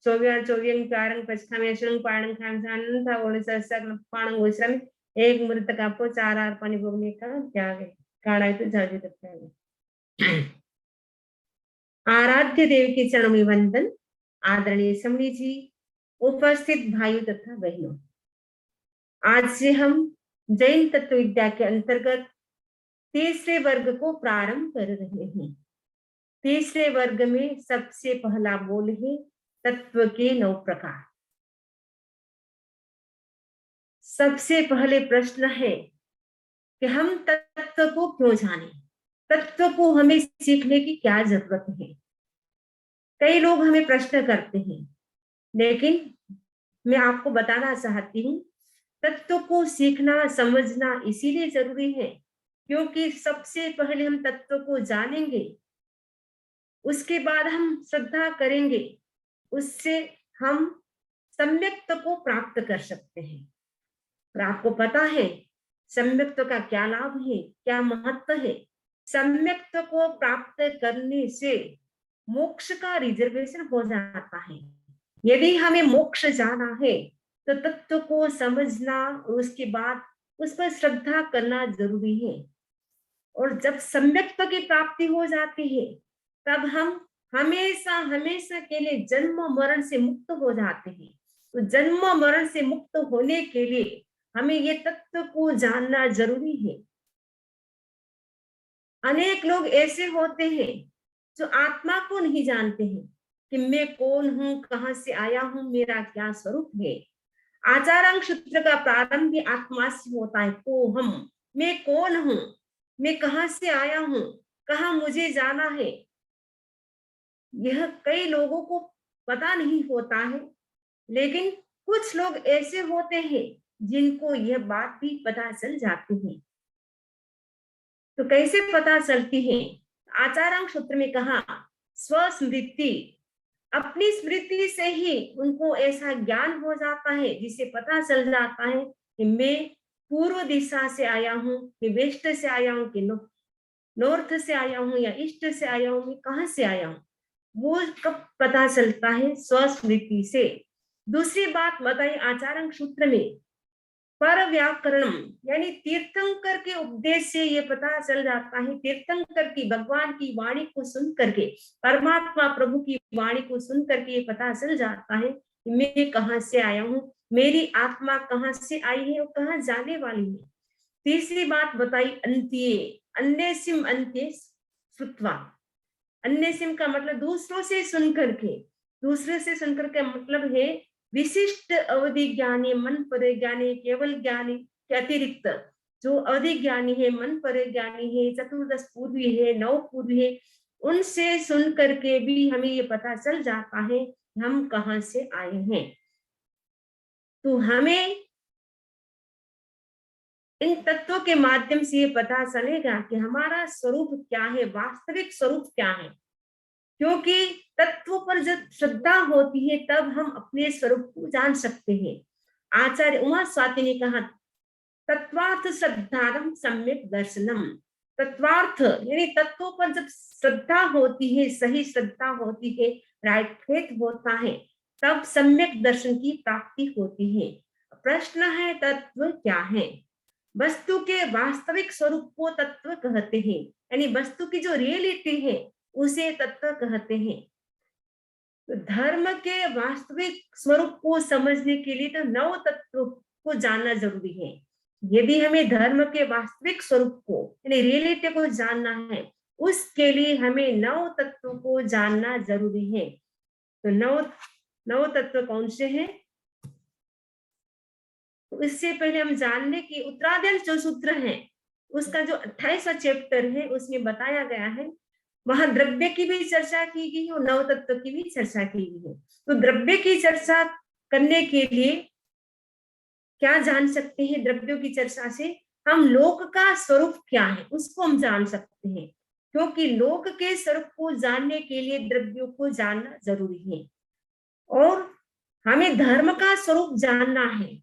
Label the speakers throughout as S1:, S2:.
S1: चोव्यार चोव्यंग प्यारंग पचखामेशंग पाणंग खामसानंग था ओले ससक पाणंग विश्रम एक मृत कापो चार आर पानी भोगने का त्याग है काढ़ा तो जागी तक है। आराध्य देव के चरणों में वंदन। आदरणीय समणी जी, उपस्थित भाइयों तथा बहनों, आज से हम जैन तत्व विद्या के अंतर्गत तीसरे वर्ग को प्रारंभ कर रहे हैं। तीसरे वर्ग में सबसे पहला बोल है तत्व के 9 प्रकार। सबसे पहले प्रश्न है कि हम तत्व को क्यों जाने, तत्व को हमें सीखने की क्या जरूरत है। कई लोग हमें प्रश्न करते हैं, लेकिन मैं आपको बताना चाहती हूँ तत्व को सीखना समझना इसीलिए जरूरी है क्योंकि सबसे पहले हम तत्व को जानेंगे, उसके बाद हम श्रद्धा करेंगे, उससे हम सम्यक्त्व को प्राप्त कर सकते हैं। और आपको पता है सम्यक्त्व का क्या लाभ है, क्या महत्व है। सम्यक्त्व को प्राप्त करने से मोक्ष का रिजर्वेशन हो जाता है। यदि हमें मोक्ष जाना है तो तत्व को समझना और उसके बाद उस पर श्रद्धा करना जरूरी है। और जब सम्यक्त्व की प्राप्ति हो जाती है तब हम हमेशा हमेशा के लिए जन्म मरण से मुक्त हो जाते हैं। तो जन्म मरण से मुक्त होने के लिए हमें ये तत्व को जानना जरूरी है। अनेक लोग ऐसे होते हैं जो आत्मा को नहीं जानते हैं कि मैं कौन हूं, कहां से आया हूं, मेरा क्या स्वरूप है। आचारांग सूत्र का प्रारंभ भी आत्मा से होता है। को हम, मैं कौन हूं, मैं कहां से आया हूं, कहां मुझे जाना है, यह कई लोगों को पता नहीं होता है। लेकिन कुछ लोग ऐसे होते हैं जिनको यह बात भी पता चल जाती है। तो कैसे पता चलती है? आचारांग सूत्र में कहा स्वस्मृति, अपनी स्मृति से ही उनको ऐसा ज्ञान हो जाता है जिसे पता चल जाता है कि मैं पूर्व दिशा से आया हूँ, कि वेस्ट से आया हूँ, कि नॉर्थ से आया हूँ या ईस्ट से आया हूँ, मैं कहाँ से आया हूँ। वो कब पता चलता है? स्वस्मृति से। दूसरी बात बताई आचारांग सूत्र में, पर व्याकरण यानी तीर्थंकर के उपदेश से ये पता चल जाता है। तीर्थंकर की भगवान की वाणी को सुन करके, परमात्मा प्रभु की वाणी को सुन करके ये पता चल जाता है कि मैं कहाँ से आया हूँ, मेरी आत्मा कहाँ से आई है और कहाँ जाने वाली है। तीसरी बात बताई अंत्ये, अन्यसिम अंत्ये श्रुत्वा। अन्यसिम का मतलब दूसरों से सुन करके, दूसरे से सुनकर का मतलब है विशिष्ट अवधि ज्ञानी, मन परे ज्ञानी, केवल ज्ञानी के अतिरिक्त जो अवधि ज्ञानी है, मन परे ज्ञानी है, चतुर्दश पूर्वी है, 9 पूर्वी है, उनसे सुन करके भी हमें ये पता चल जाता है हम कहाँ से आए हैं। तो हमें इन तत्वों के माध्यम से ये पता चलेगा कि हमारा स्वरूप क्या है, वास्तविक स्वरूप क्या है। क्योंकि तत्व पर जब श्रद्धा होती है तब हम अपने स्वरूप को जान सकते हैं। आचार्य उमा स्वाति ने कहा तत्वार्थ श्रद्धारम सम्यक दर्शनम। तत्वार्थ यानी तत्वों पर जब श्रद्धा होती है, सही श्रद्धा होती है, राइट फेथ होता है, तब सम्यक दर्शन की प्राप्ति होती है। प्रश्न है तत्व क्या है? वस्तु के वास्तविक स्वरूप को तत्व कहते हैं, यानी वस्तु की जो रियलिटी है उसे तत्व कहते हैं। तो धर्म के वास्तविक स्वरूप को समझने के लिए तो 9 तत्व को जानना जरूरी है। यदि हमें धर्म के वास्तविक स्वरूप को यानी रियलिटी को जानना है, उसके लिए हमें 9 तत्वों को जानना जरूरी है। तो 9 तत्व कौन से हैं? तो इससे पहले हम जान लें कि उत्तरादय जो सूत्र है उसका जो 28वां चैप्टर है उसमें बताया गया है, वहां द्रव्य की भी चर्चा की गई और 9 तत्व की भी चर्चा की गई है। तो द्रव्य की चर्चा करने के लिए क्या जान सकते हैं? द्रव्यों की चर्चा से हम लोक का स्वरूप क्या है उसको हम जान सकते हैं, क्योंकि लोक के स्वरूप को जानने के लिए द्रव्यों को जानना जरूरी है। और हमें धर्म का स्वरूप जानना है,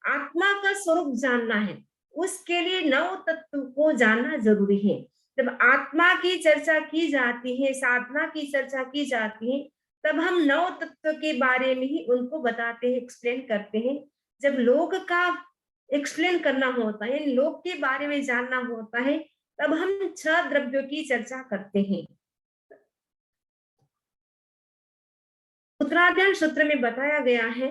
S1: आत्मा का स्वरूप जानना है, उसके लिए 9 तत्व को जानना जरूरी है। जब आत्मा की चर्चा की जाती है, साधना की चर्चा की जाती है, तब हम नौ तत्व के बारे में ही उनको बताते हैं, एक्सप्लेन करते हैं। जब लोग का एक्सप्लेन करना होता है, लोग के बारे में जानना होता है, तब हम 6 द्रव्यों की चर्चा करते हैं। उत्तराधायन सूत्र में बताया गया है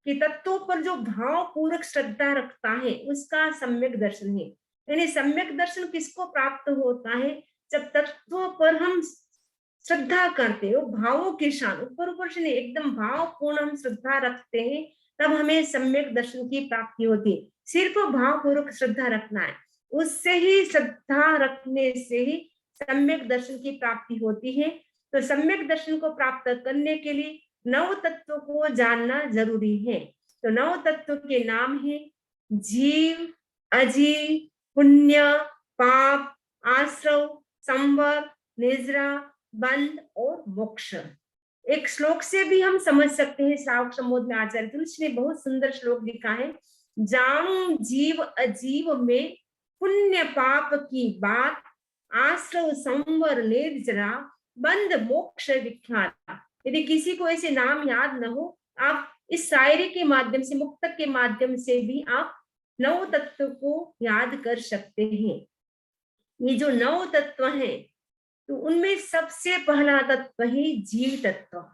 S1: कि तत्वों पर जो भाव पूर्वक श्रद्धा रखता है उसका सम्यक दर्शन है। यानी सम्यक दर्शन किसको प्राप्त होता है? जब तत्वों पर हम श्रद्धा करते हो, भावों के साथ, ऊपर ऊपर से नहीं, एकदम भावपूर्ण हम श्रद्धा रखते हैं, तब हमें सम्यक दर्शन की प्राप्ति होती है। सिर्फ भावपूर्वक श्रद्धा रखना है, उससे ही, श्रद्धा रखने से ही सम्यक दर्शन की प्राप्ति होती है। तो सम्यक दर्शन को प्राप्त करने के लिए नव तत्व को जानना जरूरी है। तो नव तत्व के नाम है जीव, अजीव, पुण्य, पाप, आश्रव, संवर, निद्रा, बंध और मोक्ष। एक श्लोक से भी हम समझ सकते हैं। श्रावक संबोध में आचार्य तुलसी ने बहुत सुंदर श्लोक लिखा है, जानू जीव अजीव में पुण्य पाप की बात, आश्रव संवर निर्जरा बंध मोक्ष विख्यात। यदि किसी को ऐसे नाम याद न हो, आप इस शायरी के माध्यम से, मुक्तक के माध्यम से भी आप नौ तत्व को याद कर सकते हैं। ये जो नौ तत्व हैं, तो उनमें सबसे पहला तत्व है जीव तत्व।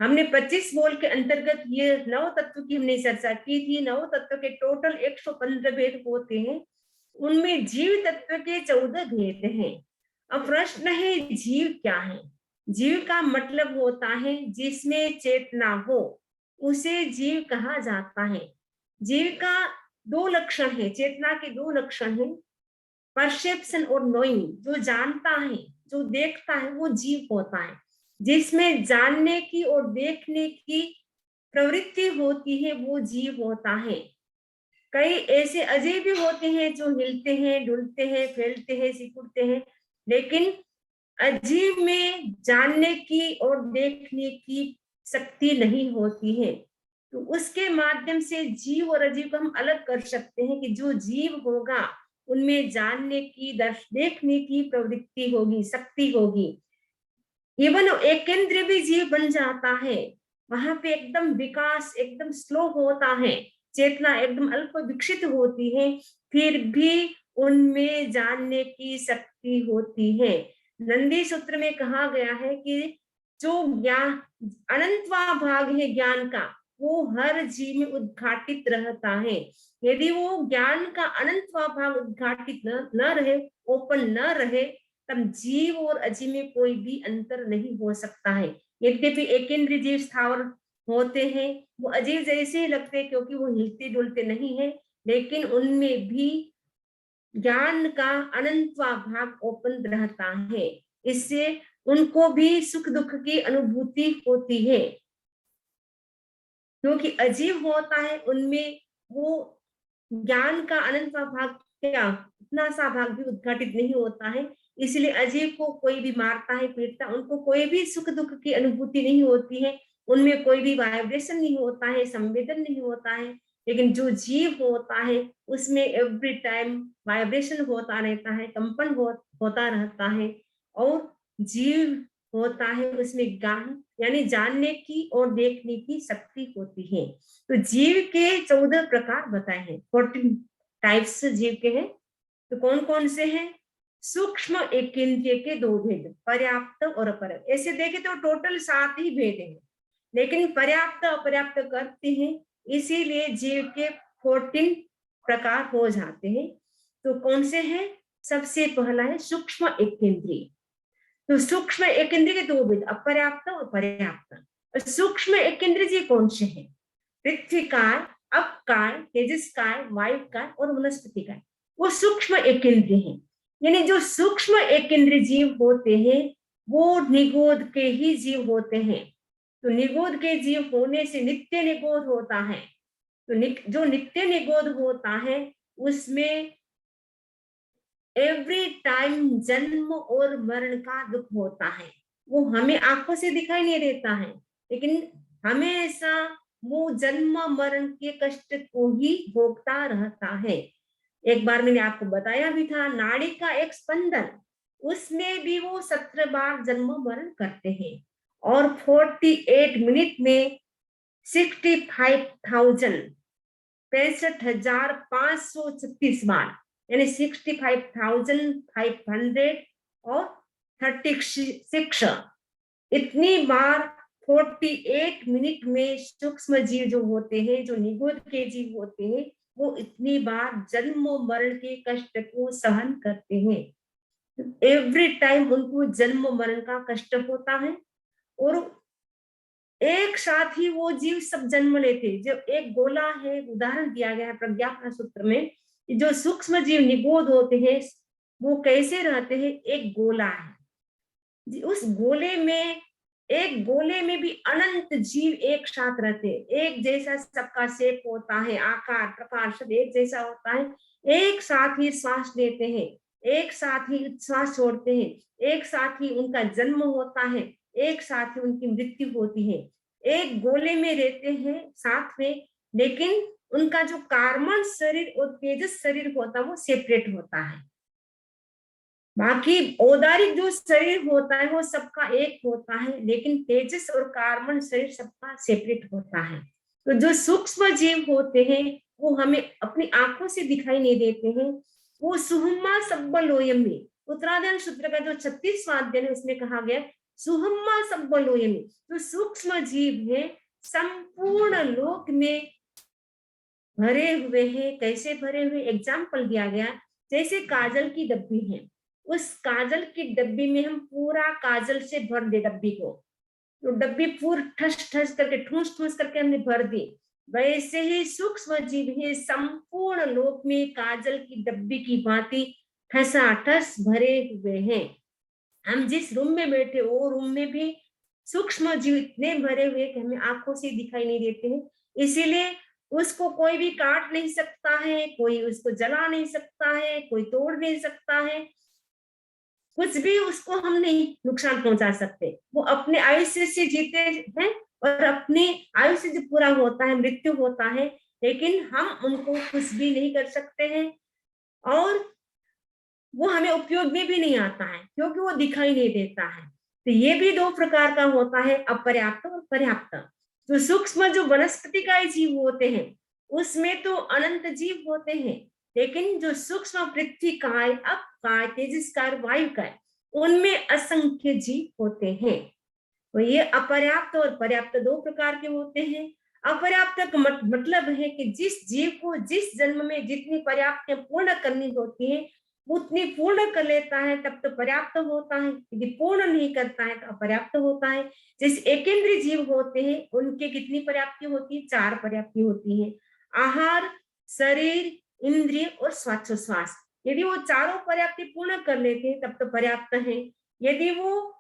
S1: हमने 25 बोल के अंतर्गत ये नौ तत्व की हमने चर्चा की थी। नौ तत्व के टोटल 115 भेद होते हैं, उनमें जीव तत्व के 14 भेद हैं। अब प्रश्न है, जीव क्या है? जीव का मतलब होता है जिसमें चेतना हो, उसे जीव कहा जाता है। जीव का 2 लक्षण है, चेतना के 2 लक्षण है, परसेप्शन और नोइंग। जो जानता है, जो देखता है, वो जीव होता है। जिसमें जानने की और देखने की प्रवृत्ति होती है, वो जीव होता है। कई ऐसे अजीब भी होते हैं जो हिलते हैं, डुलते हैं, फैलते हैं, सिकुड़ते हैं, लेकिन अजीब में जानने की और देखने की शक्ति नहीं होती है। तो उसके माध्यम से जीव और अजीब को हम अलग कर सकते हैं कि जो जीव होगा उनमें जानने की, देखने की प्रवृत्ति होगी, शक्ति होगी। इवन एक केंद्र भी जीव बन जाता है, वहां पे एकदम विकास एकदम स्लो होता है, चेतना एकदम अल्प विकसित होती है, फिर भी उनमें जानने की शक्ति होती है। नंदी सूत्र में कहा गया है कि जो ज्ञान अनंतवा भाग है ज्ञान का, वो हर जीव में उद्घाटित रहता है। यदि वो ज्ञान का अनंतवा भाग उद्घाटित न रहे, ओपन न रहे, तब जीव और अजीव में कोई भी अंतर नहीं हो सकता है। यद्यपि एक इंद्रिय जीव स्थावर होते हैं, वो अजीव जैसे ही लगते हैं क्योंकि वो हिलते डुलते नहीं है, लेकिन उनमें भी ज्ञान का अनंतवा भाग ओपन रहता है। इससे उनको भी सुख दुख की अनुभूति होती है। क्योंकि अजीव होता है, उनमें वो ज्ञान का अनंतवा भाग, क्या उतना सा भाग भी उद्घाटित नहीं होता है। इसलिए अजीव को कोई भी मारता है, पीटता, उनको कोई भी सुख दुख की अनुभूति नहीं होती है, उनमें कोई भी वाइब्रेशन नहीं होता है, संवेदन नहीं होता है। लेकिन जो जीव होता है उसमें एवरी टाइम वाइब्रेशन होता रहता है, कंपन होता रहता है, और जीव होता है उसमें ज्ञान यानी जानने की और देखने की शक्ति होती है। तो जीव के 14 प्रकार बताए हैं, 14 टाइप्स जीव के हैं। तो कौन कौन से हैं? सूक्ष्म एक इंद्रिय के 2 भेद, पर्याप्त और अपर्याप्त। ऐसे देखे तो टोटल 7 ही भेद हैं, लेकिन पर्याप्त अपर्याप्त करते हैं, इसीलिए जीव के 14 प्रकार हो जाते हैं। तो कौन से हैं? सबसे पहला है सूक्ष्म एक इंद्रिय। तो सूक्ष्म एक इंद्रिय के 2 भेद, अपर्याप्त और पर्याप्त। सूक्ष्म एक इंद्रिय जी कौन से हैं? पृथ्वी काय, अप काय, तेजस काय, वायु काय और वनस्पति काय, वो सूक्ष्म एक इंद्रिय हैं। यानी जो सूक्ष्म एक इंद्रिय जीव होते हैं वो निगोद के ही जीव होते हैं। तो निगोद के जीव होने से नित्य निगोद होता है। तो जो नित्य निगोद होता है उसमें एवरी टाइम जन्म और मरण का दुख होता है। वो हमें आंखों से दिखाई नहीं देता है, लेकिन हमेशा वो जन्म मरण के कष्ट को ही भोगता रहता है। एक बार मैंने आपको बताया भी था, नाड़ी का एक स्पंदन, उसमें भी वो 17 बार जन्म मरण करते हैं। और 48 मिनट में 65,000 65,536 बार, यानी 65,500 और 36 इतनी बार 48 मिनट में सूक्ष्म जीव जो होते हैं, जो निगुद के जीव होते हैं, वो इतनी बार जन्म मरण के कष्ट को सहन करते हैं। एवरी टाइम उनको जन्म मरण का कष्ट होता है और एक साथ ही वो जीव सब जन्म लेते। जो एक गोला है, उदाहरण दिया गया है प्रज्ञापना सूत्र में, जो सूक्ष्म जीव निगोद होते हैं वो कैसे रहते हैं, एक गोला है, उस गोले में, एक गोले में भी अनंत जीव एक साथ रहते हैं। एक जैसा सबका शेप होता है, आकार प्रकार सब एक जैसा होता है। एक साथ ही श्वास लेते हैं, एक साथ ही श्वास छोड़ते हैं, एक साथ ही उनका जन्म होता है, एक साथ ही उनकी मृत्यु होती है। एक गोले में रहते हैं साथ में, लेकिन उनका जो कार्बन शरीर और तेजस शरीर होता है वो सेपरेट होता है। बाकी औदारिक जो शरीर होता है वो सबका एक होता है, लेकिन तेजस और कार्बन शरीर सबका सेपरेट होता है। तो जो सूक्ष्म जीव होते हैं वो हमें अपनी आंखों से दिखाई नहीं देते हैं। वो सुहुम्मा सब्बलोयमी, उत्तराधान सूत्र का जो 36वां अध्याय है उसमें कहा गया सुहुम्मा सब्बलोयमी, जो सूक्ष्म जीव है संपूर्ण लोक में भरे हुए हैं। कैसे भरे हुए, एग्जाम्पल दिया गया, जैसे काजल की डब्बी है, उस काजल की डब्बी में हम पूरा काजल से भर दे डब्बी को, तो डब्बी पूरी ठस ठस करके ठूस ठूस करके हमने भर दी। वैसे ही सूक्ष्म जीव है संपूर्ण लोक में काजल की डब्बी की भांति ठसाठस भरे हुए हैं। हम जिस रूम में बैठे वो रूम में भी सूक्ष्म जीव इतने भरे हुए कि हमें आंखों से दिखाई नहीं देते हैं। इसीलिए उसको कोई भी काट नहीं सकता है, कोई उसको जला नहीं सकता है, कोई तोड़ नहीं सकता है, कुछ भी उसको हम नहीं नुकसान पहुंचा सकते। वो अपने आयुष्य से जीते हैं और अपने आयुष्य जब पूरा होता है मृत्यु होता है, लेकिन हम उनको कुछ भी नहीं कर सकते हैं और वो हमें उपयोग में भी नहीं आता है क्योंकि वो दिखाई नहीं देता है। तो ये भी दो प्रकार का होता है, अपर्याप्त और पर्याप्त। तो सूक्ष्म जो वनस्पति का जीव होते हैं उसमें तो अनंत जीव होते हैं, लेकिन जो सूक्ष्म पृथ्वी काय, अप काय, तेजस काय, वायु काय, उनमें असंख्य जीव होते हैं। तो ये अपर्याप्त और पर्याप्त दो प्रकार के होते हैं। अपर्याप्त का मतलब है कि जिस जीव को जिस जन्म में जितनी पर्याप्त पूर्ण करनी होती है उतनी पूर्ण कर लेता है तब तो पर्याप्त होता है, यदि पूर्ण नहीं करता है तो अपर्याप्त होता है। जैसे एकेंद्रीय जीव होते हैं उनके कितनी पर्याप्ति होती है, 4 पर्याप्ति होती है, आहार, शरीर, इंद्रिय और श्वासोश्वास। यदि वो चारों पर्याप्ति पूर्ण कर लेते हैं तब तो पर्याप्त है। यदि वो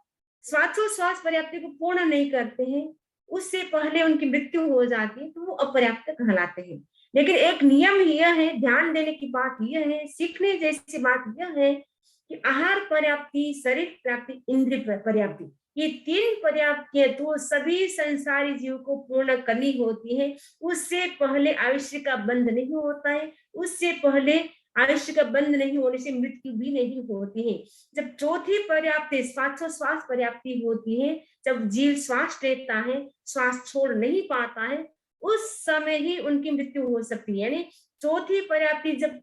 S1: श्वासोश्वास पर्याप्ति को पूर्ण नहीं करते हैं, उससे पहले उनकी मृत्यु हो जाती है, तो वो अपर्याप्त कहलाते हैं। लेकिन एक नियम यह है, ध्यान देने की बात यह है, सीखने जैसी बात यह है कि आहार पर्याप्ति, शरीर पर्याप्ति, इंद्रिय पर्याप्ति, ये 3 पर्याप्तियां तो सभी संसारी जीव को पूर्ण करनी होती है। उससे पहले आयुष्य का बंध नहीं होता है, उससे पहले आयुष्य का बंध नहीं होने से मृत्यु भी नहीं होती है। जब चौथी पर्याप्ति श्वासोश्वास पर्याप्ति होती है, जब जीव श्वास लेता है, श्वास छोड़ नहीं पाता है, उस समय ही उनकी मृत्यु हो सकती है। यानी चौथी पर्याप्ति जब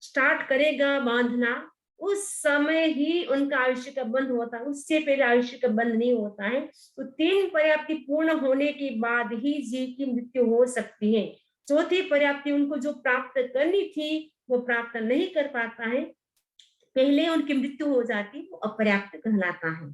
S1: स्टार्ट करेगा बांधना, उस समय ही उनका आयुष्य का बंध होता है, उससे पहले आयुष्य का बंध नहीं होता है। तो 3 पर्याप्ति पूर्ण होने के बाद ही जीव की मृत्यु हो सकती है। चौथी पर्याप्ति उनको जो प्राप्त करनी थी वो प्राप्त नहीं कर पाता है, पहले उनकी मृत्यु हो जाती, वो अपर्याप्त कहलाता है।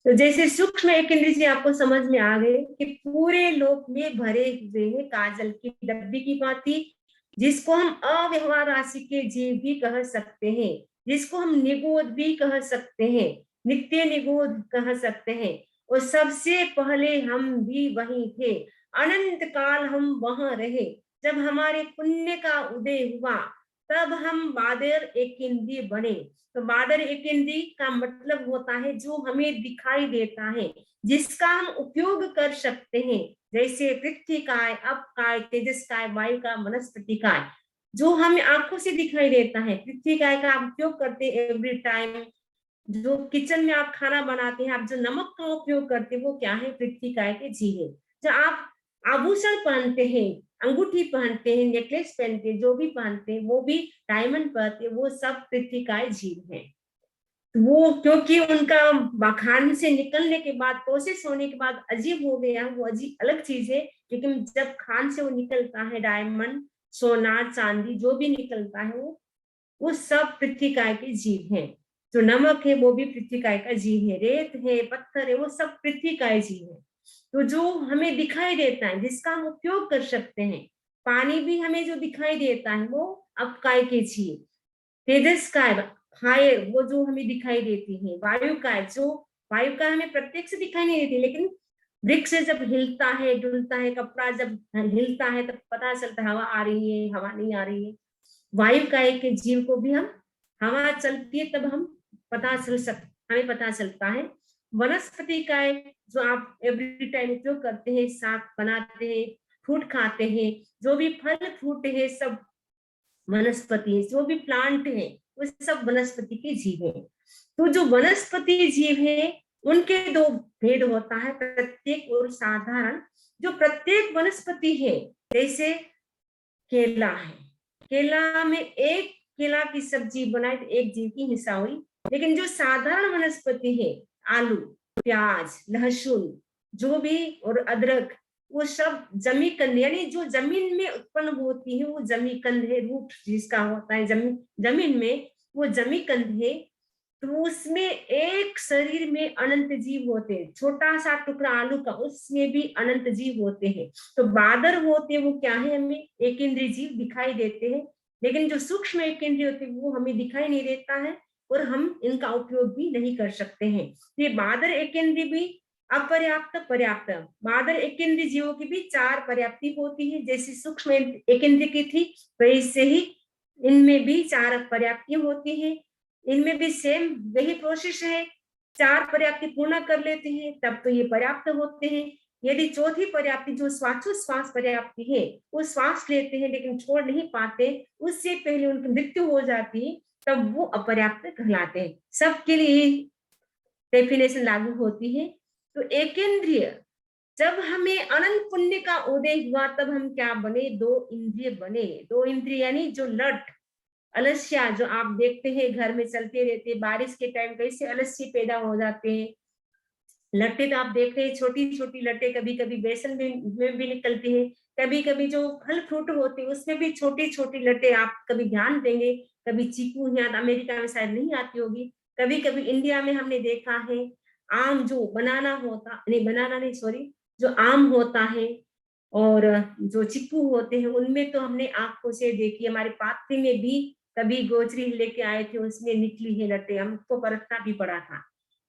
S1: तो जैसे सूक्ष्म एक इंद्रिय आपको समझ में आ गए कि पूरे लोक में भरे हुए हैं काजल की डब्बी की भांति, जिसको हम अव्यवहार राशि के जीव भी कह सकते हैं, जिसको हम निगोद भी कह सकते हैं, नित्य निगोद कह सकते हैं। और सबसे पहले हम भी वही थे, अनंत काल हम वहां रहे। जब हमारे पुण्य का उदय हुआ तब हम बादर एक इंद्रिय बने। तो बादर एक इंद्रिय का मतलब होता है जो हमें दिखाई देता है, जिसका हम उपयोग कर सकते हैं, जैसे पृथ्वी काय, अप काय, तेजस काय, वायु का, वनस्पति काय, जो हमें आंखों से दिखाई देता है। पृथ्वी काय का उपयोग करते एवरी टाइम, जो किचन में आप खाना बनाते हैं, आप जो नमक का उपयोग करते हैं वो क्या है, पृथ्वी काय के जीव है। जो आप आभूषण पहनते हैं, अंगूठी पहनते हैं, नेकलेस पहनते हैं, जो भी पहनते हैं, वो भी डायमंड पहनते हैं, वो सब पृथ्वी काय जीव है। वो क्योंकि उनका खान से निकलने के बाद, प्रोसेस होने के बाद अजीब हो गया, वो अजीब अलग चीज है। लेकिन जब खान से वो निकलता है, डायमंड, सोना, चांदी जो भी निकलता है, वो सब पृथ्वी काय के जीव हैं। जो नमक है वो भी पृथ्वी काय का जीव है, रेत है, पत्थर है, वो सब पृथ्वी काय जीव है। तो जो हमें दिखाई देता है, जिसका हम उपयोग कर सकते हैं, पानी भी हमें जो दिखाई देता है वो अब काय के जीव। तेजस काय, फायर, वो जो हमें दिखाई देती है। वायु काय, जो वायु का हमें प्रत्यक्ष दिखाई नहीं देती, लेकिन वृक्ष जब हिलता है, डुलता है, कपड़ा जब हिलता है तब पता चलता है हवा आ रही है, हवा नहीं आ रही है। वायु काय के जीव को भी हम, हवा चलती है तब हम हमें पता चलता है। वनस्पति काय, जो आप एवरी टाइम उपयोग करते हैं, साग बनाते हैं, फ्रूट खाते हैं, जो भी फल फ्रूट है सब वनस्पति है, जो भी प्लांट है वो सब वनस्पति के जीव है। तो जो वनस्पति जीव है उनके दो भेद होता है, प्रत्येक और साधारण। जो प्रत्येक वनस्पति है, जैसे केला है, केला में एक केला की सब्जी बनाए तो एक जीव की हिस्सा हुई। लेकिन जो साधारण वनस्पति है, आलू, प्याज, लहसुन, जो भी, और अदरक, वो सब जमीकंद, यानी जो जमीन में उत्पन्न होती है वो जमीकंद है, रूट जिसका होता है जमीन में, वो जमीकंद है। तो उसमें एक शरीर में अनंत जीव होते हैं, छोटा सा टुकड़ा आलू का, उसमें भी अनंत जीव होते हैं। तो बादर होते हैं, वो क्या है, हमें एक इंद्रिय जीव दिखाई देते हैं, लेकिन जो सूक्ष्म एक इंद्रिय होते हैं वो हमें दिखाई नहीं देता है, और हम इनका उपयोग भी नहीं कर सकते हैं। ये बादर एक इंद्रिय भी अपर्याप्त, पर्याप्त। बादर एक इंद्रिय जीवों की भी चार पर्याप्ति होती है, जैसे सूक्ष्म एक इंद्रिय की थी वैसे ही इनमें भी चार पर्याप्ति होती है। इनमें भी सेम वही प्रोसेस है, चार पर्याप्ति पूर्ण कर लेते हैं तब तो ये पर्याप्त होते हैं। यदि चौथी पर्याप्ति जो श्वासोश्वास पर्याप्ति है, वो श्वास लेते हैं लेकिन छोड़ नहीं पाते, उससे पहले उनकी मृत्यु हो जाती है, तब वो अपर्याप्त कहलाते हैं। सबके लिए डेफिनेशन लागू होती है। तो एकेंद्रिय, जब हमें अनंत पुण्य का उदय हुआ तब हम क्या बने, दो इंद्रिय बने। दो इंद्रिय यानी जो लट, अलस्या, जो आप देखते हैं घर में चलते रहते हैं, बारिश के टाइम कैसे अलस्य पैदा हो जाते हैं। लट्टे तो आप देख रहे हैं, छोटी छोटी लट्टे, कभी कभी बेसन में भी निकलती है, कभी कभी जो फल फ्रूट होते हैं उसमें भी छोटी छोटी लट्टे, आप कभी ध्यान देंगे। कभी चीकू, यहाँ अमेरिका में शायद नहीं आती होगी, कभी कभी इंडिया में हमने देखा है। आम, जो बनाना होता नहीं, बनाना नहीं सॉरी, जो आम होता है और जो चिक्कू होते हैं, उनमें तो हमने आंखों से देखी। हमारे पात्रे में भी कभी गोचरी लेके आए थे, उसमें निकली है लट्टे, हमको परखना भी पड़ा था।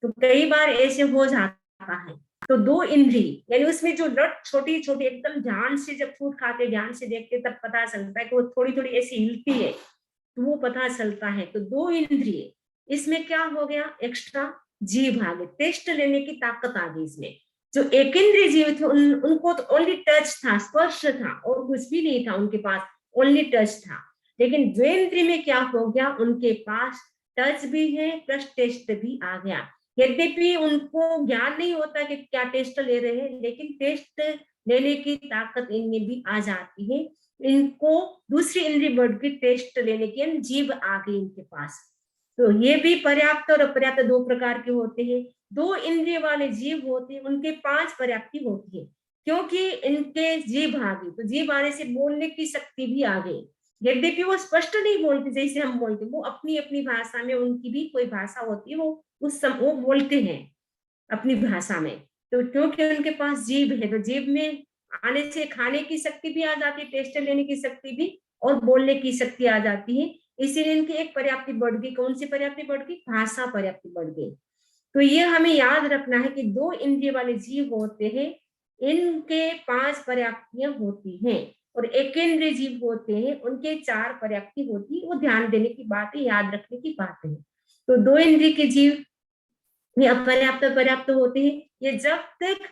S1: तो कई बार ऐसे हो जाता है। तो दो इंद्रिय यानी उसमें जो लट छोटी छोटी, एकदम ध्यान से जब फ्रूट खाते, ध्यान से देखते, तब पता चलता है कि वो थोड़ी थोड़ी ऐसी हिलती है, तो वो पता चलता है। तो दो इंद्रिय, इसमें क्या हो गया, एक्स्ट्रा जीव आ गए, टेस्ट लेने की ताकत आ गई इसमें। जो एक इंद्रिय जीव थे उनको तो ओनली टच था, स्पर्श था, और कुछ भी नहीं था उनके पास, ओनली टच था। लेकिन द्वेंद्रिय में क्या हो गया, उनके पास टच भी है प्लस टेस्ट भी आ गया। यद्यपि उनको ज्ञान नहीं होता कि क्या टेस्ट ले रहे हैं, लेकिन टेस्ट लेने की ताकत इनमें भी आ जाती है। इनको दूसरी इंद्रिय बढ़ की टेस्ट लेने की जीव आ गई इनके पास। तो ये भी पर्याप्त और अपर्याप्त दो प्रकार के होते हैं। दो इंद्रिय वाले जीव होते हैं, उनके पांच पर्याप्ति होती है, क्योंकि इनके जीव आ गई, तो जीव आने से बोलने की शक्ति भी आ गई। यद्यपि वो स्पष्ट नहीं बोलते जैसे हम बोलते, वो अपनी अपनी भाषा में, उनकी भी कोई भाषा होती है, वो बोलते हैं अपनी भाषा में। तो क्योंकि उनके पास जीभ है, तो जीभ में आने से खाने की शक्ति भी आ जाती है, टेस्ट लेने की शक्ति भी, और बोलने की शक्ति आ जाती है। इसीलिए इनकी एक पर्याप्ति बढ़ गई। कौन सी पर्याप्ति बढ़ गई, भाषा पर्याप्ति बढ़ गई। तो ये हमें याद रखना है कि दो इंद्रिय वाले जीव होते हैं, इनके पांच पर्याप्तियां होती हैं, और एक इंद्रिय जीव होते हैं, उनके चार पर्याप्ति होती है। वो ध्यान देने की बात है, याद रखने की बात है। तो दो इंद्रिय के जीव ये अपर्याप्त पर्याप्त होते हैं। ये जब तक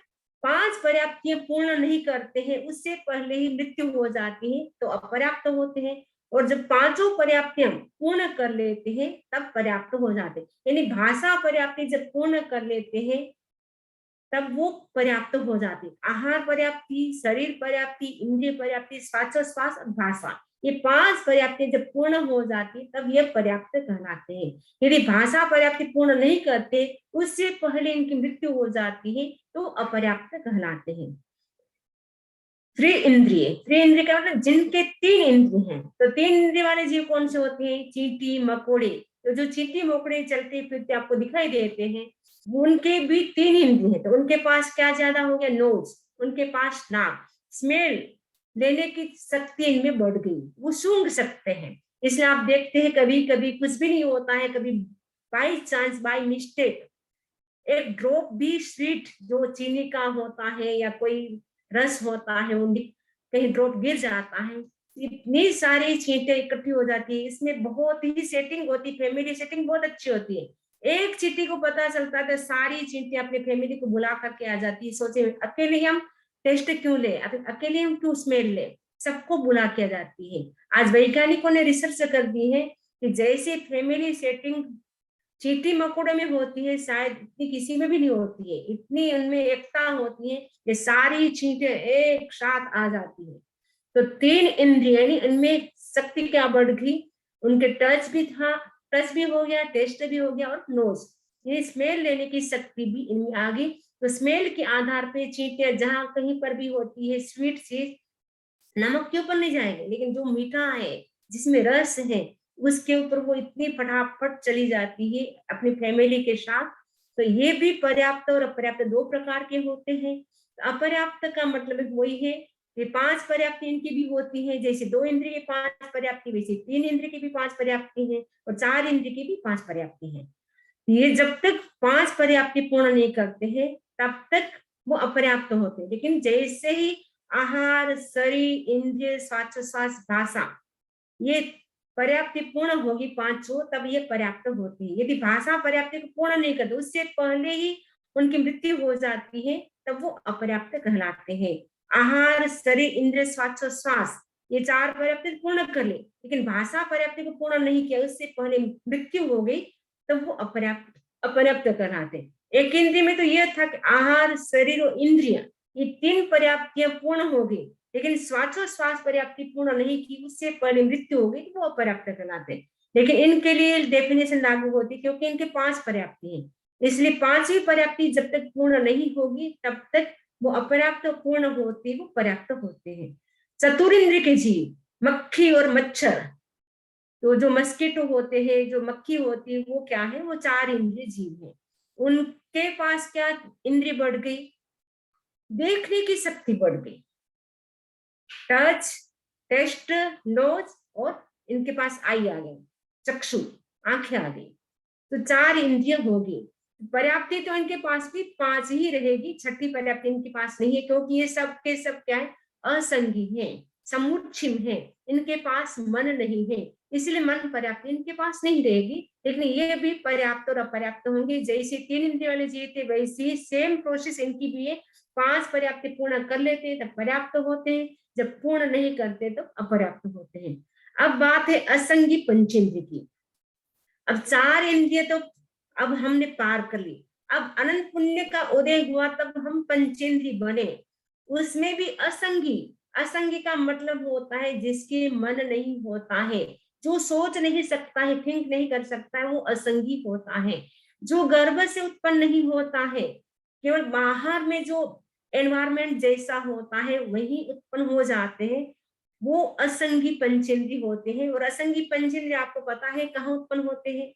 S1: पांच पर्याप्तियां पूर्ण नहीं करते हैं, उससे पहले ही मृत्यु हो जाती है, तो अपर्याप्त होते हैं। और जब पांचों पर्याप्ति हम पूर्ण कर लेते हैं तब पर्याप्त हो जाते हैं। यानी भाषा पर्याप्ति जब पूर्ण कर लेते हैं तब वो पर्याप्त हो जाती है। आहार पर्याप्ति, शरीर पर्याप्ति, इंद्रिय पर्याप्ति, श्वासोच्छ्वास और भाषा, ये पांच पर्याप्ति जब पूर्ण हो जाती तब ये पर्याप्त कहलाते हैं। यदि भाषा पर्याप्ति पूर्ण नहीं करते, उससे पहले इनकी मृत्यु हो जाती है तो अपर्याप्त कहलाते हैं। त्रि इंद्रिय का मतलब जिनके तीन इंद्रिय हैं। तो तीन इंद्रिय वाले जीव कौन से होते हैं? चींटी, मकोड़े। तो जो चींटी मकोड़े चलते फिरते आपको दिखाई देते हैं, उनके भी तीन इंद्रिय हैं। तो उनके पास क्या ज्यादा हो गया? नोज। उनके पास नाक। स्मेल लेने की शक्ति इनमें बढ़ गई, वो सूंघ सकते हैं। इसलिए आप देखते हैं कभी कभी कुछ भी नहीं होता है, कभी बाई चांस, बाई मिस्टेक एक ड्रॉप भी स्वीट जो चीनी का होता है या कोई रस होता है, वो कहीं ड्रॉप गिर जाता है, इतनी सारी चींटियां इकट्ठी हो जाती है। इसमें बहुत ही सेटिंग होती है, फैमिली सेटिंग बहुत अच्छी होती है। एक चींटी को पता चलता है तो सारी चींटियां अपने फैमिली को बुला करके आ जाती है। सोचे अकेले हम टेस्ट क्यों ले, अकेले हम क्यों स्मेल ले, सबको बुला के आ जाती है। आज वैज्ञानिकों ने रिसर्च कर दी है कि जैसे फैमिली सेटिंग चींटी मकोड़े में होती है, शायद इतनी किसी में भी नहीं होती है। इतनी उनमें एकता होती है, ये सारी चींटियां एक साथ आ जाती है। तो तीन इंद्रिय यानी इनमें शक्ति क्या बढ़ गई? उनके टच भी था, टच भी हो गया, टेस्ट भी हो गया, और नोज ये स्मेल लेने की शक्ति भी इनमें आ गई। तो स्मेल के आधार पे चींटियां जहां कहीं पर भी होती है, स्वीट चीज नमक के ऊपर नहीं जाएंगे, लेकिन जो मीठा है, जिसमें रस है, उसके ऊपर वो इतनी फटाफट चली जाती है अपनी फैमिली के साथ। तो ये भी पर्याप्त और अपर्याप्त दो प्रकार के होते हैं। अपर्याप्त का मतलब वही है कि पांच पर्याप्ति इनकी भी होती है, जैसे दो इंद्रिय की पांच पर्याप्ति, वैसे तीन इंद्रिय की भी पांच पर्याप्ति है, और चार इंद्रिय की भी पांच पर्याप्ति है। ये जब तक पांच पर्याप्ति पूर्ण नहीं करते हैं तब तक वो अपर्याप्त होते हैं। लेकिन जैसे ही आहार, शरीर, इंद्रिय, श्वासोच्छ्वास, भाषा ये पर्याप्ति पूर्ण होगी पांचों, तब ये पर्याप्त होती है। यदि भाषा पर्याप्ति को पूर्ण नहीं करते, उससे पहले ही उनकी मृत्यु हो जाती है, तब वो अपर्याप्त कहलाते हैं। आहार, शरीर, इंद्रिय, श्वासोच्छ्वास ये चार पर्याप्ति पूर्ण कर ले, लेकिन भाषा पर्याप्ति को पूर्ण नहीं किया, उससे पहले मृत्यु हो गई, तब वो अपर्याप्त अपर्याप्त कहलाते हैं। एक इंद्रिय में तो यह था कि आहार, शरीर और इंद्रिय ये तीन पर्याप्तियां पूर्ण हो गई, लेकिन श्वासोच्छ्वास पर्याप्ति पूर्ण नहीं की, उससे पहले मृत्यु हो गई, वो अपर्याप्त कहलाते हैं। लेकिन इनके लिए डेफिनेशन लागू होती क्योंकि इनके पांच पर्याप्ति हैं, इसलिए पांचवी पर्याप्ति जब तक पूर्ण नहीं होगी तब तक वो अपर्याप्त पूर्ण होते, वो पर्याप्त होते हैं। चतुरिंद्रिय के जीव, मक्खी और मच्छर, तो जो मस्कीटो होते हैं, जो मक्खी होती है, वो क्या है? वो चार इंद्रिय जीव है। उनके पास क्या इंद्रिय बढ़ गई? देखने की शक्ति बढ़ गई, टच, टेस्ट, नोज, और इनके पास आई आ गई, चक्षु, आंखें आ गई। तो चार इंद्रिय होगी। पर्याप्ति तो इनके पास भी पांच ही रहेगी, छठी पर्याप्ति इनके पास नहीं है, क्योंकि ये सब के सब क्या है? असंगी है, समुच्छिम है, इनके पास मन नहीं है, इसलिए मन पर्याप्ति इनके पास नहीं रहेगी। लेकिन ये भी पर्याप्त और अपर्याप्त होंगे। जैसे तीन इंद्रिय वाले जीव थे, वैसे सेम प्रोसेस इनकी भी है। पांच पर्याप्ति पूर्ण कर लेते हैं तब पर्याप्त होते हैं, जब पूर्ण नहीं करते तो अपर्याप्त होते हैं। अब बात है असंगी पंचेंद्रिय की। अब चार इंद्रिय तो अब हमने पार कर ली, अब अनंत पुण्य का उदय हुआ, तब हम पंचेंद्रिय बने। उसमें भी असंगी, असंगी का मतलब होता है जिसके मन नहीं होता है, जो सोच नहीं सकता है, थिंक नहीं कर सकता है, वो असंगी होता है। जो गर्भ से उत्पन्न नहीं होता है, केवल बाहर में जो एनवायरमेंट जैसा होता है वही उत्पन्न हो जाते हैं, वो असंगी पंचेंद्रिय होते हैं। और असंगी पंचेंद्रिय आपको पता है कहाँ उत्पन्न होते हैं?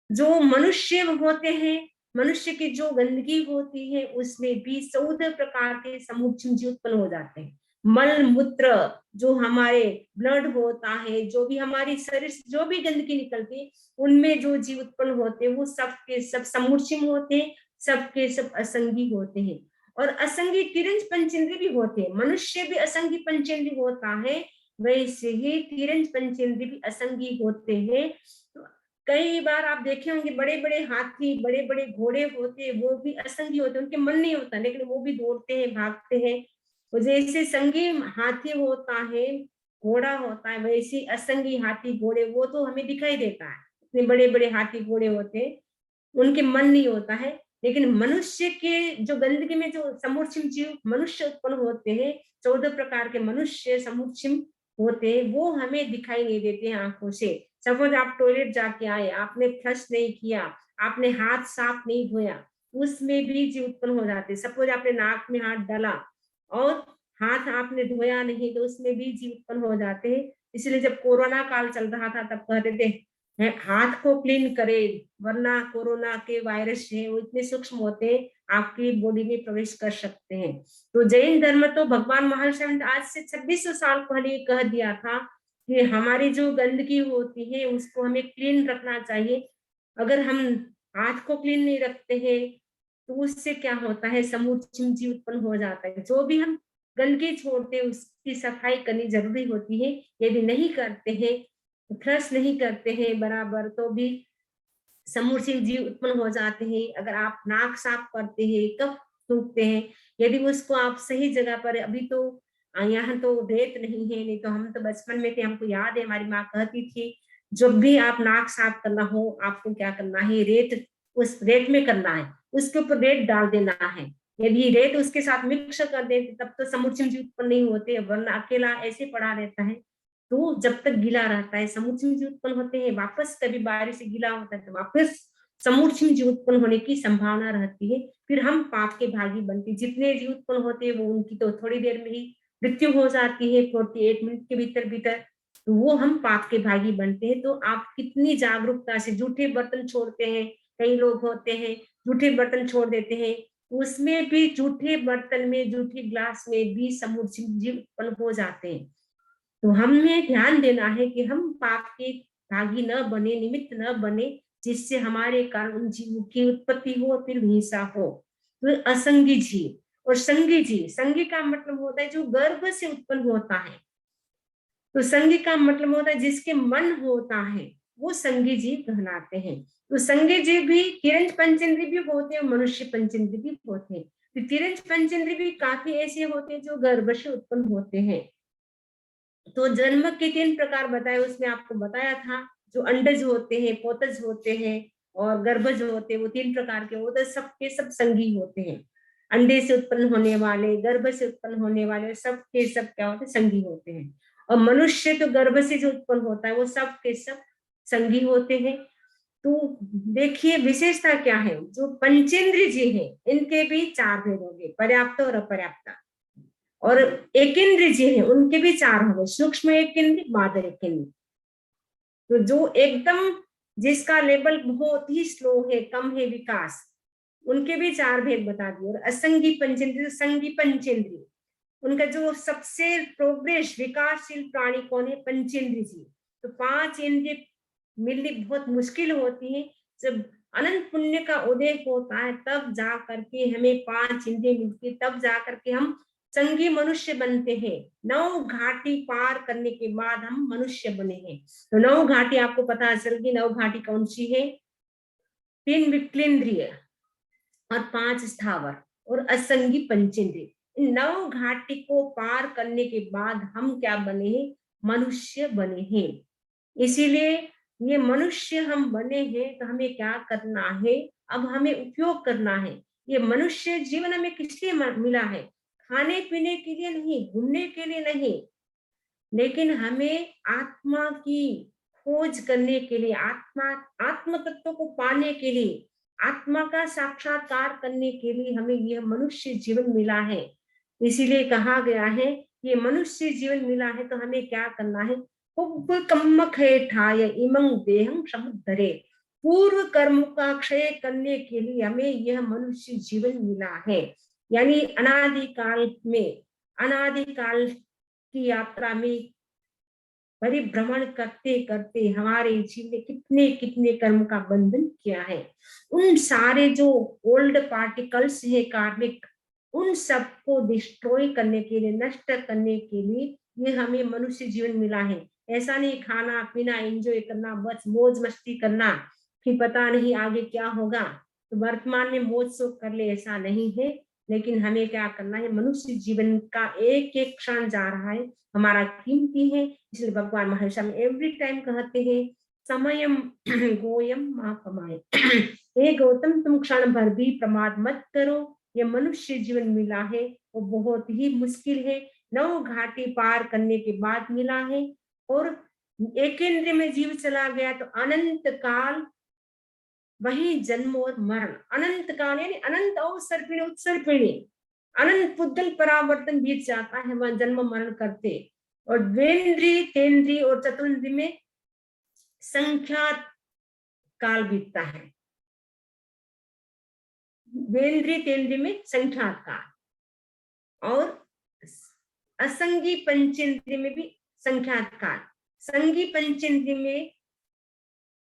S1: जो मनुष्य होते हैं, मनुष्य की जो गंदगी होती है उसमें भी 14 प्रकार के समूह जीव उत्पन्न हो जाते हैं। मल मूत्र, जो हमारे ब्लड होता है, जो भी हमारी शरीर से जो भी गंदगी निकलती है, उनमें जो जीव उत्पन्न होते हैं वो सब के सब समुचिम होते हैं, सबके सब असंगी होते हैं। और असंगी तिरंज पंचेंद्रिय भी होते हैं। मनुष्य भी असंगी पंचेंद्रिय होता है, वैसे ही तिरंज पंचेंद्रिय भी असंगी होते हैं। तो कई बार आप देखे होंगे बड़े बड़े हाथी, बड़े बड़े घोड़े होते हैं, वो भी असंगी होते हैं, उनके मन नहीं होता, लेकिन वो भी दौड़ते हैं, भागते हैं। जैसे संगी हाथी होता है, घोड़ा होता है, वैसे असंगी हाथी घोड़े वो तो हमें दिखाई देता है, इतने बड़े बड़े हाथी घोड़े होते हैं, उनके मन नहीं होता है। लेकिन मनुष्य के जो गंदगी में जो समुच्चम जीव मनुष्य उत्पन्न होते हैं, 14 प्रकार के मनुष्य समुच्चम होते हैं, वो हमें दिखाई नहीं देते हैं आंखों से। सपोज आप टॉयलेट जाके आए, आपने फ्लश नहीं किया, आपने हाथ साफ नहीं धोया, उसमें भी जीव उत्पन्न हो जाते हैं। सपोज आपने नाक में हाथ डाला और हाथ आपने धोया नहीं, तो उसमें भी जीव उत्पन्न हो जाते हैं। इसलिए जब कोरोना काल चल रहा था तब कहते थे हाथ को क्लीन करे, वरना कोरोना के वायरस है वो इतने सूक्ष्म होते हैं, आपकी बॉडी में प्रवेश कर सकते हैं। तो जैन धर्म तो भगवान महर्षि ने आज से 2600 साल पहले कह दिया था कि हमारी जो गंदगी होती है उसको हमें क्लीन रखना चाहिए। अगर हम हाथ को क्लीन नहीं रखते हैं तो उससे क्या होता है, समूचिम जीव उत्पन्न हो जाता है। जो भी हम गंदगी छोड़ते हैं उसकी सफाई करनी जरूरी होती है। यदि नहीं करते हैं, फ्लश नहीं करते हैं बराबर, तो भी समूचिम जीव उत्पन्न हो जाते हैं। अगर आप नाक साफ करते हैं, कफ थूकते हैं, यदि उसको आप सही जगह पर, अभी तो यहाँ तो रेत नहीं है, नहीं तो हम तो बचपन में थे, हमको याद है हमारी माँ कहती थी जब भी आप नाक साफ करना हो आपको क्या करना है, रेत उस रेत में करना है, उसके ऊपर रेत डाल देना है। यदि रेत उसके साथ मिक्स कर देते तब तो समुचिम जीव उत्पन्न नहीं होते, वरना अकेला ऐसे पड़ा रहता है तो जब तक गीला रहता है समूचिम जीव उत्पन्न होते हैं। वापस कभी बारिश से गीला होता है तो वापस समूचिम जीव उत्पन्न होने की संभावना रहती है। फिर हम पाप के भागी बनते हैं। जितने जीव उत्पन्न होते हैं वो उनकी तो थोड़ी देर में ही मृत्यु हो जाती है, 48 मिनट के भीतर भीतर, तो वो हम पाप के भागी बनते हैं। तो आप कितनी जागरूकता से जूठे बर्तन छोड़ते हैं, कई लोग होते हैं जूठे बर्तन छोड़ देते हैं, उसमें भी जूठे बर्तन में जूठे ग्लास में भी समूचिम जीव उत्पन्न हो जाते हैं। तो हमें ध्यान देना है कि हम पाप के भागी न बने, निमित्त न बने, जिससे हमारे कारण उन जीवों की उत्पत्ति हो, फिर हिंसा हो। तो असंगी जीव और संगी जीव, संगी का मतलब होता है जो गर्भ से उत्पन्न होता है, तो संगी का मतलब होता है जिसके मन होता है, वो संगी जीव कहलाते हैं। तो संगी जीव भी तिरंज पंचेंद्रिय भी होते हैं, मनुष्य पंचेंद्रिय भी होते हैं। तो तिरंज पंचेंद्रिय भी काफी ऐसे होते हैं जो गर्भ से उत्पन्न होते हैं। तो जन्म के 3 प्रकार बताए, उसमें आपको बताया था जो अंडज होते हैं, पोतज होते हैं और गर्भज होते हैं, वो 3 प्रकार के होते हैं, सबके सब संगी होते हैं। अंडे से उत्पन्न होने वाले, गर्भ से उत्पन्न होने वाले सब के सब क्या होते हैं, संगी होते हैं। और मनुष्य तो गर्भ से जो उत्पन्न होता है वो सब के सब संगी होते हैं। तो देखिए विशेषता क्या है, जो पंचेंद्रिय जी है इनके भी 4 भेद होंगे, पर्याप्त और अपर्याप्त। और एक इंद्रिय जी है उनके भी 4 होंगे, सूक्ष्म एक इंद्रिय, मादर एक इंद्रिय। तो जो एकदम जिसका लेवल बहुत ही स्लो है, कम है विकास, उनके भी 4 भेद बता दिए। और असंगी पंचेंद्रिय, संगी पंचेंद्रिय, उनका जो सबसे प्रोग्रेस विकासशील प्राणी कौन है, पंचेंद्रिय जी। तो 5 इंद्रिय मिलनी बहुत मुश्किल होती है। जब अनंत पुण्य का उदय होता है तब जा करके हमें 5 इंद्रिय मिलती है, तब जा करके हम संगी मनुष्य बनते हैं। 9 घाटी पार करने के बाद हम मनुष्य बने हैं। तो 9 घाटी आपको पता चल गई, 9 घाटी कौन सी है, 3 विक्लेंद्रिय और 5 स्थावर और असंगी पंचेंद्रिय। इन 9 घाटी को पार करने के बाद हम क्या बने हैं, मनुष्य बने हैं। इसीलिए ये मनुष्य हम बने हैं तो हमें क्या करना है, अब हमें उपयोग करना है। ये मनुष्य जीवन हमें किस लिए मिला है, खाने पीने के लिए नहीं, घूमने के लिए नहीं, लेकिन हमें आत्मा की खोज करने के लिए, आत्म तत्व को पाने के लिए, आत्मा का साक्षात्कार करने के लिए हमें यह मनुष्य जीवन मिला है। इसीलिए कहा गया है ये मनुष्य जीवन मिला है तो हमें क्या करना है, इमं देहं समुद्धरे, पूर्व कर्म का क्षय करने के लिए हमें यह मनुष्य जीवन मिला है। यानी अनादिकाल की यात्रा में परिभ्रमण करते करते हमारे जीवन ने कितने कितने कर्म का बंधन किया है। उन सारे जो ओल्ड पार्टिकल्स है कार्मिक, उन सबको डिस्ट्रॉय करने के लिए, नष्ट करने के लिए ये हमें मनुष्य जीवन मिला है। ऐसा नहीं खाना पीना एंजॉय करना, बस मौज मस्ती करना, फिर पता नहीं आगे क्या होगा, तो वर्तमान में मौज शोक कर ले, ऐसा नहीं है। लेकिन हमें क्या करना है, मनुष्य जीवन का एक एक क्षण जा रहा है, हमारा कीमती है। इसलिए भगवान महर्षि में एवरी टाइम कहते हैं समयम गोयम मा कमाए। हे गौतम, तुम क्षण भर भी प्रमाद मत करो। ये मनुष्य जीवन मिला है वो बहुत ही मुश्किल है, 9 घाटी पार करने के बाद मिला है। और एक इंद्रिय में जीव चला गया तो अनंत काल वही जन्म और मरण, अनंत काल यानी अनंत अवसर पीढ़ी उत्सर पीढ़ी, अनंत पुद्गल परावर्तन बीत जाता है वह जन्म मरण करते। और द्वेंद्री तेंद्री और चतुर्द्री में संख्यात काल बीतता है, द्वेंद्री तेंद्री में संख्यात काल, और असंगी पंचेंद्री में भी संख्यात काल। संगी पंचेंद्री में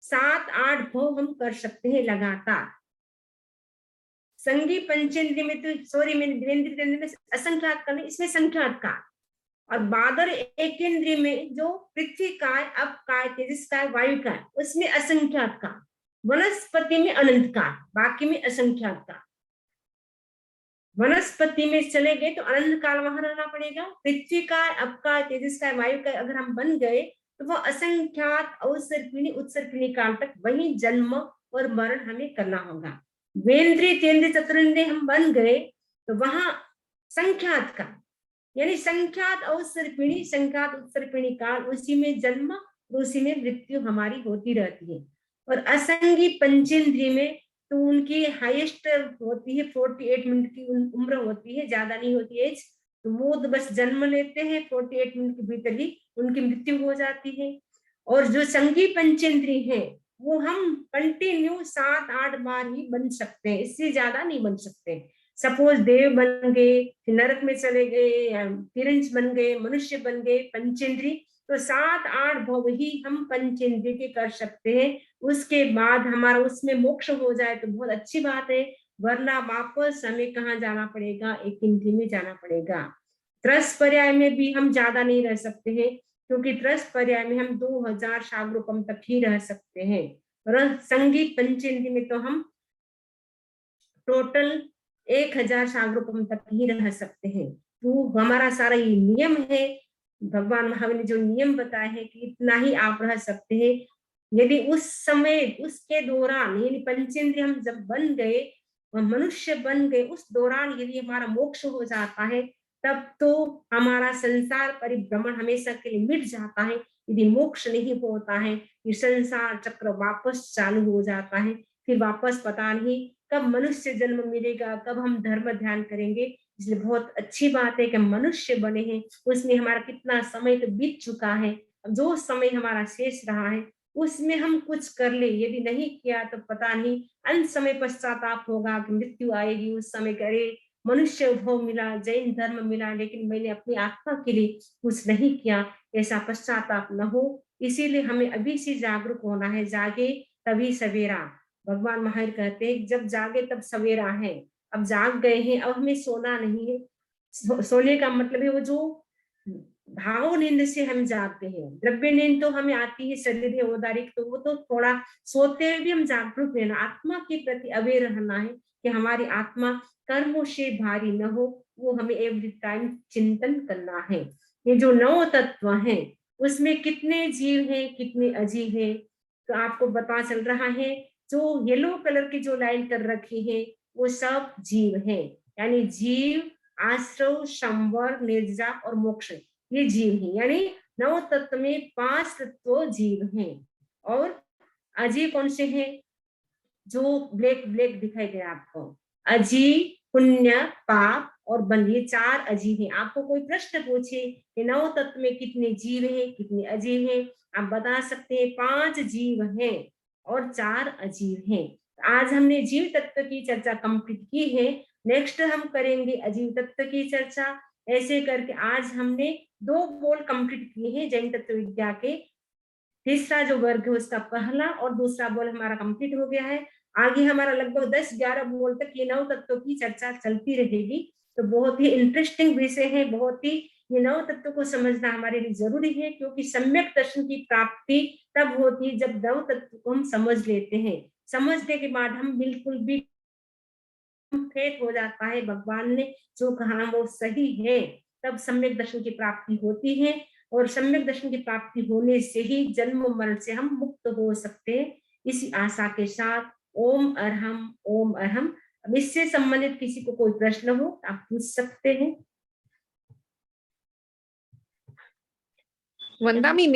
S1: 7-8 भोग हम कर सकते हैं लगातार। संगी पंचेंद्री में तो सॉरी मैंने द्वेंद्री में असंख्यात काल, इसमें संख्यात काल। और बादर एक इंद्रिय में जो पृथ्वी काय, अप काय, तेजस काय, वायु काय, उसमें असंख्यात काल। वनस्पति में अनंत काल, बाकी में असंख्यात काल। वनस्पति में चले गए तो अनंत काल वहां रहना पड़ेगा। पृथ्वी का, अप का, तेजस का, वायु का अगर हम बन गए तो वह असंख्यात अवसर पीढ़ी उत्सर पीढ़ी काल तक वही जन्म और मरण हमें करना होगा। वेंद्री तेंद्री चतुरेंद्री हम बन गए तो वहां संख्यात का यानी संख्यात अवसर पीढ़ी, संख्यात उत्सर पीढ़ी काल, उसी में जन्म उसी में मृत्यु हमारी होती रहती है। और असंगी पंचेंद्रिय में तो उनकी हाईएस्ट होती है 48 मिनट की उम्र होती है, ज्यादा नहीं होती एज। तो वो तो बस जन्म लेते हैं, 48 मिनट के भीतर ही उनकी मृत्यु हो जाती है। और जो संगी पंचेंद्रिय है वो हम कंटिन्यू 7-8 बार ही बन सकते हैं, इससे ज्यादा नहीं बन सकते। सपोज देव बन गए, फिर नरक में चले गए, तिरंज बन गए, मनुष्य बन गए पंचेंद्रिय, तो 7-8 भव ही हम पंचेंद्रिय के कर सकते हैं। उसके बाद हमारा उसमें मोक्ष हो जाए तो बहुत अच्छी बात है, वरना वापस हमें कहाँ जाना पड़ेगा, एक इंद्रिय में जाना पड़ेगा। त्रस पर्याय में भी हम ज्यादा नहीं रह सकते हैं, क्योंकि त्रस पर्याय में हम 2000 शाग्रोपम तक ही रह सकते हैं। और संगी पंचेंद्रिय में तो हम टोटल 1000 शाग्रोपम तक ही रह सकते हैं। तो हमारा सारा ये नियम है, भगवान महावीर ने जो नियम बताया है कि इतना ही आप रह सकते हैं। यदि उस समय उसके दौरान यानी पंचेंद्रिय हम जब बन गए और मनुष्य बन गए, उस दौरान यदि हमारा मोक्ष हो जाता है तब तो हमारा संसार परिभ्रमण हमेशा के लिए मिट जाता है। यदि मोक्ष नहीं होता है, ये संसार चक्र वापस चालू हो जाता है, फिर वापस पता नहीं कब मनुष्य जन्म मिलेगा, कब हम धर्म ध्यान करेंगे। इसलिए बहुत अच्छी बात है कि मनुष्य बने हैं, उसमें हमारा कितना समय तो बीत चुका है, जो समय हमारा शेष रहा है उसमें हम कुछ कर ले। यदि नहीं किया तो पता नहीं अंत समय पश्चाताप होगा कि मृत्यु आएगी, उस समय करे मनुष्य भव मिला, जैन धर्म मिला, लेकिन मैंने अपनी आत्मा के लिए कुछ नहीं किया, ऐसा पश्चाताप न हो। इसीलिए हमें अभी से जागरूक होना है, जागे तभी सवेरा। भगवान महावीर कहते हैं जब जागे तब सवेरा है। अब जाग गए हैं, अब हमें सोना नहीं है। सोने का मतलब है वो जो भाव नींद से हम जागते हैं, द्रव्य नींद तो हमें आती है शरीर औदारिक, तो वो तो थोड़ा सोते हुए भी हम जागरूक रहना, आत्मा के प्रति अवेयर रहना है कि हमारी आत्मा कर्मों से भारी न हो, वो हमें एवरी टाइम चिंतन करना है। ये जो 9 तत्व हैं उसमें कितने जीव हैं, कितने अजीव हैं, तो आपको पता चल रहा है। जो येलो कलर की जो लाइन कर रखी है वो सब जीव हैं, यानी जीव, आश्रव, संवर, निर्जा और मोक्ष, ये जीव हैं। यानी 9 तत्व में 5 तत्व जीव हैं। और अजीव कौन से हैं? जो ब्लैक ब्लैक दिखाई दे आपको, अजीव, पुण्य, पाप और बन, ये 4 अजीव हैं। आपको कोई प्रश्न पूछे कि 9 तत्व में कितने जीव हैं, कितने अजीव हैं, आप बता सकते हैं 5 जीव हैं और 4 अजीव हैं। आज हमने जीव तत्व की चर्चा कंप्लीट की है, नेक्स्ट हम करेंगे अजीव तत्व की चर्चा। ऐसे करके आज हमने 2 बोल कंप्लीट किए हैं जैन तत्व विद्या के। तीसरा जो वर्ग है उसका पहला और दूसरा बोल हमारा कंप्लीट हो गया है। आगे हमारा लगभग 10-11 बोल तक ये 9 तत्वों की चर्चा चलती रहेगी। तो बहुत ही इंटरेस्टिंग विषय है, बहुत ही ये 9 तत्वों को समझना हमारे लिए जरूरी है, क्योंकि सम्यक दर्शन की प्राप्ति तब होती है जब 9 तत्व को हम समझ लेते हैं। समझने के बाद हम बिल्कुल भी फेत हो जाता है, भगवान ने जो कहा वो सही है, तब सम्यक दर्शन की प्राप्ति होती है। और सम्यक दर्शन की प्राप्ति होने से ही जन्म मरण से हम मुक्त हो सकते हैं। इसी आशा के साथ ओम अरहम, ओम अरहम। अब इससे संबंधित किसी को कोई प्रश्न हो आप पूछ सकते हैं।
S2: वंदा मी